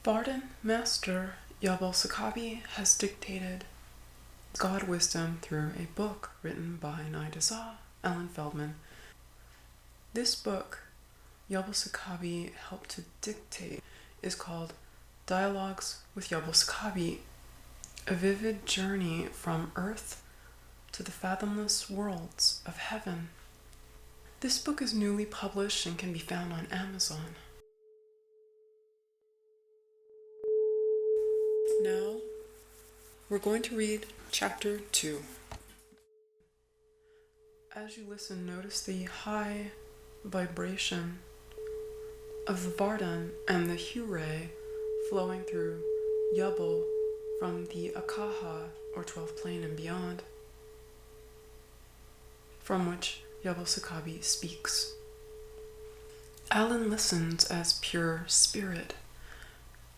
VARDAN Master Yaubl Sacabi has dictated God wisdom through a book written by Ellen Feldman. This book, Yaubl Sacabi helped to dictate, is called Dialogues with Yaubl Sacabi, a vivid journey from earth to the fathomless worlds of heaven. This book is newly published and can be found on Amazon. Now, we're going to read Chapter 2. As you listen, notice the high vibration of the Vardan and the Hure flowing through Yaubl from the Akaha, or 12th plane and beyond, from which Yaubl Sacabi speaks. Alan listens as pure spirit,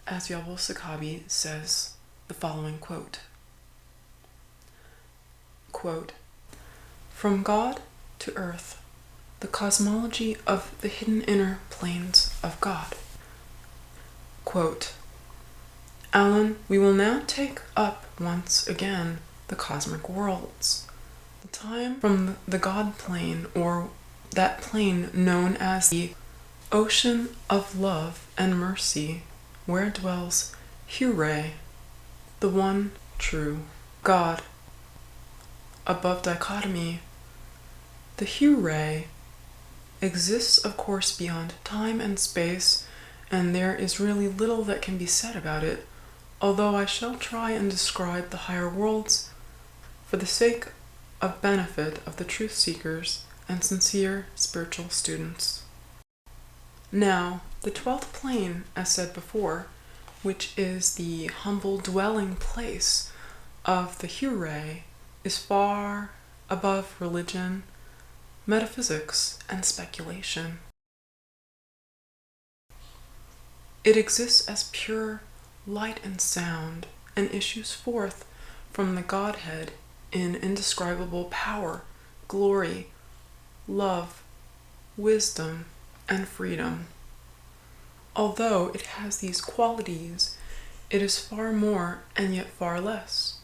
as Yaubl Sacabi says the following quote. From God to earth, the cosmology of the hidden inner planes of God. Quote, Alan, we will now take up once again the cosmic worlds. The time from the God plane, or that plane known as the ocean of love and mercy, where dwells Hure, the one true God. Above dichotomy, the Hure exists, of course, beyond time and space, and there is really little that can be said about it, although I shall try and describe the higher worlds for the sake of benefit of the truth seekers and sincere spiritual students. Now, the 12th plane, as said before, which is the humble dwelling place of the Hure, is far above religion, metaphysics, and speculation. It exists as pure light and sound, and issues forth from the Godhead in indescribable power, glory, love, wisdom, and freedom. Although it has these qualities, it is far more and yet far less.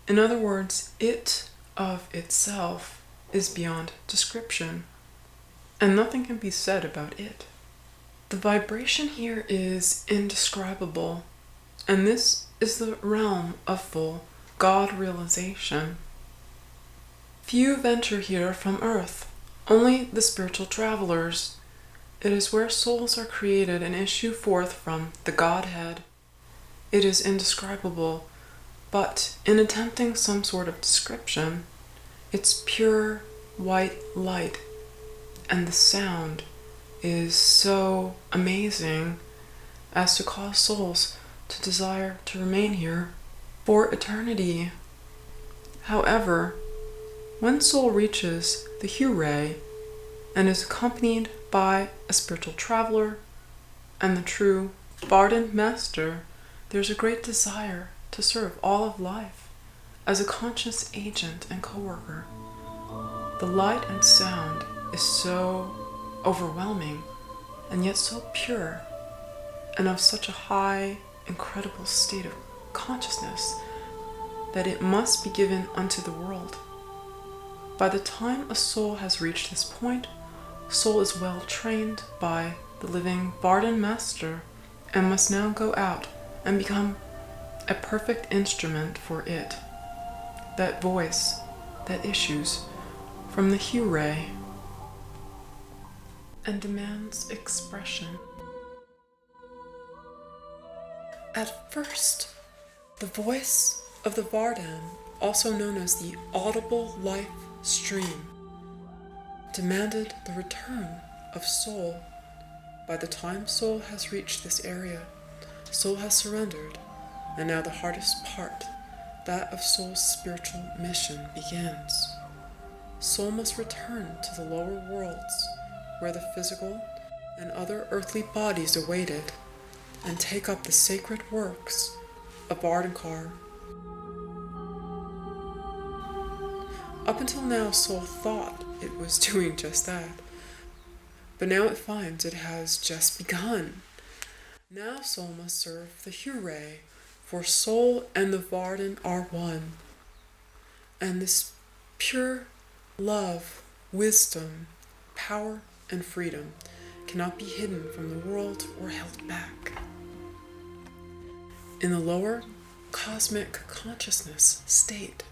In other words, it of itself is beyond description, and nothing can be said about it. The vibration here is indescribable, and this is the realm of full God realization. Few venture here from earth, only the spiritual travelers. It is where souls are created and issue forth from the Godhead. It is indescribable, but in attempting some sort of description, it's pure white light, and the sound is so amazing as to cause souls to desire to remain here for eternity. However, when soul reaches the Hure and is accompanied by a spiritual traveler and the true VARDAN Master, there's a great desire to serve all of life as a conscious agent and co-worker. The light and sound is so overwhelming and yet so pure, and of such a high, incredible state of consciousness that it must be given unto the world. By the time a soul has reached this point, soul is well trained by the living VARDAN Master and must now go out and become a perfect instrument for it, that voice that issues from the Hure and demands expression. At first, the voice of the Vardan, also known as the audible life stream, demanded the return of soul. By the time soul has reached this area, soul has surrendered, and now the hardest part, that of soul's spiritual mission, begins. Soul must return to the lower worlds, where the physical and other earthly bodies awaited, and take up the sacred works of Vardankar. Up until now, soul thought it was doing just that, but now it finds it has just begun. Now soul must serve the Hure, for soul and the Vardan are one. And this pure love, wisdom, power, and freedom cannot be hidden from the world or held back. In the lower cosmic consciousness state,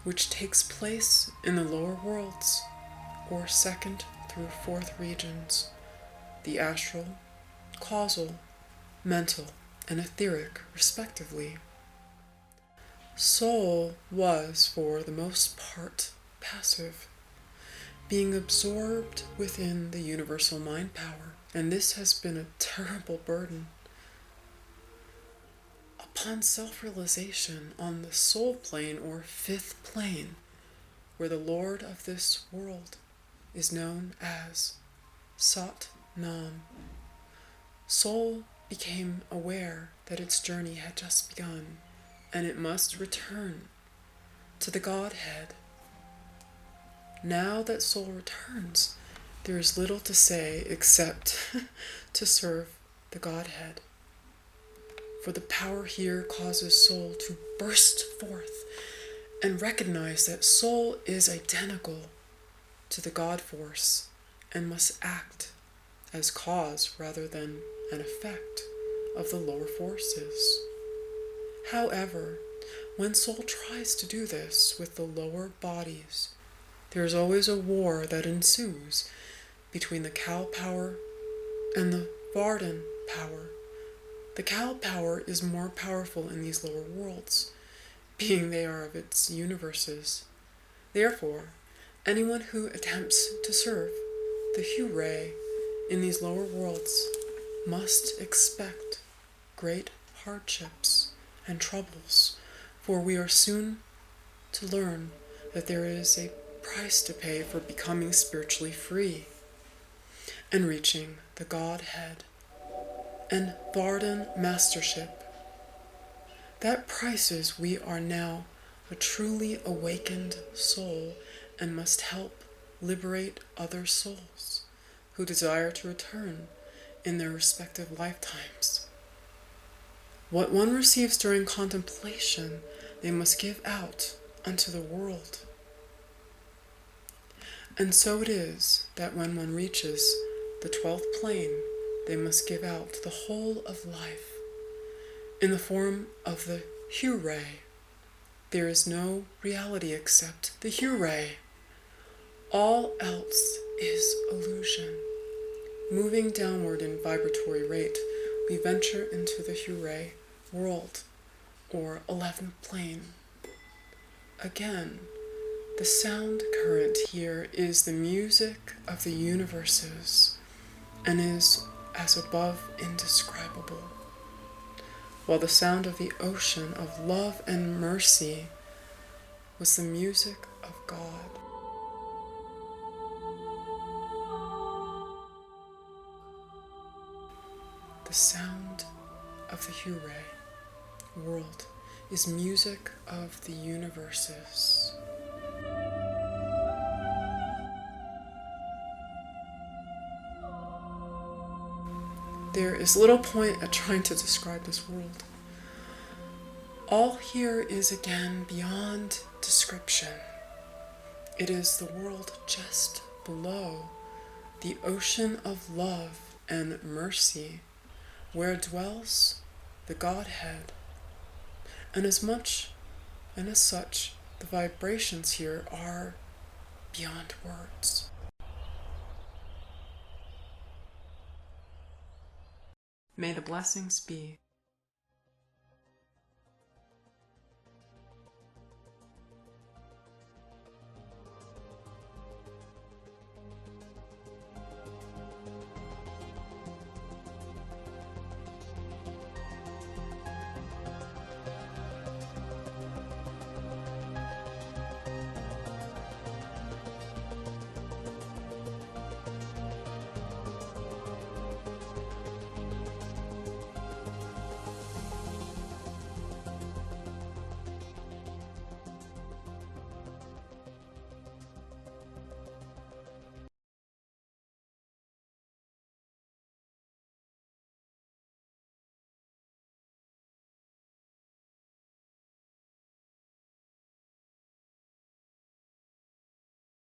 which takes place in the lower worlds, or second through fourth regions, the astral, causal, mental, and etheric, respectively. Soul was, for the most part, passive, being absorbed within the universal mind power, and this has been a terrible burden. Upon self-realization on the soul plane or fifth plane, where the Lord of this world is known as Sat Nam, soul became aware that its journey had just begun, and it must return to the Godhead. Now that soul returns, there is little to say except to serve the Godhead. For the power here causes soul to burst forth and recognize that soul is identical to the God force and must act as cause rather than an effect of the lower forces. However, when soul tries to do this with the lower bodies, there is always a war that ensues between the Kal power and the Vardan power. The Kal power is more powerful in these lower worlds, being they are of its universes. Therefore, anyone who attempts to serve the Hure in these lower worlds must expect great hardships and troubles, for we are soon to learn that there is a price to pay for becoming spiritually free and reaching the Godhead and VARDAN Mastership. That price is we are now a truly awakened soul and must help liberate other souls who desire to return in their respective lifetimes. What one receives during contemplation, they must give out unto the world. And so it is that when one reaches the 12th plane, they must give out the whole of life in the form of the Hure. There is no reality except the Hure. All else is illusion. Moving downward in vibratory rate, we venture into the Hure world, or 11th plane. Again, the sound current here is the music of the universes, and is as above indescribable, while the sound of the ocean of love and mercy was the music of God. The sound of the Hure world is music of the universes. There is little point at trying to describe this world. All here is again beyond description. It is the world just below the ocean of love and mercy, where dwells the Godhead. And as much and as such, the vibrations here are beyond words. May the blessings be